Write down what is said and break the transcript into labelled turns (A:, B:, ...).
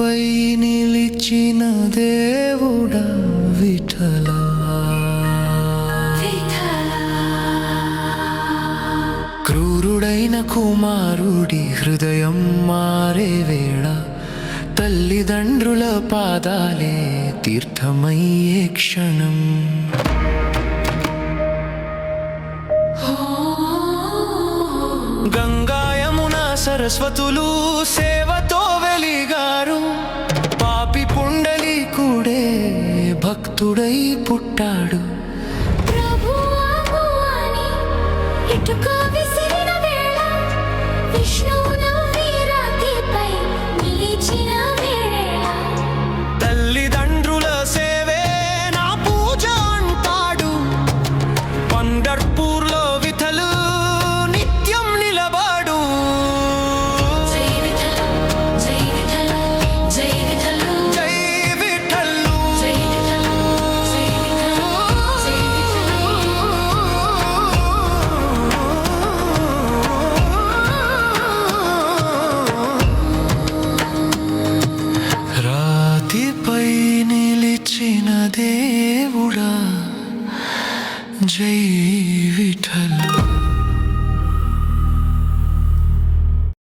A: రాతిపై నిలిచిన దేవుడా విఠలా, క్రూరుడైన కుమారుడి హృదయం మారే వేళ తల్లిదండ్రుల పాదాలే తీర్థమయ్యే క్షణం. గంగా యమున సరస్వతులు సేవతో వెలిగారు, పాపి పుండలీకుడే భక్తుడై పుట్టాడు. తల్లిదండ్రుల సేవే నా పూజ అంటాడు, పండర్పూర్లో విఠలు నిత్యం నిలబడు. జై విఠలు, జై విఠలు. రాతిపై నిలిచిన దేవుడా జై విఠల్.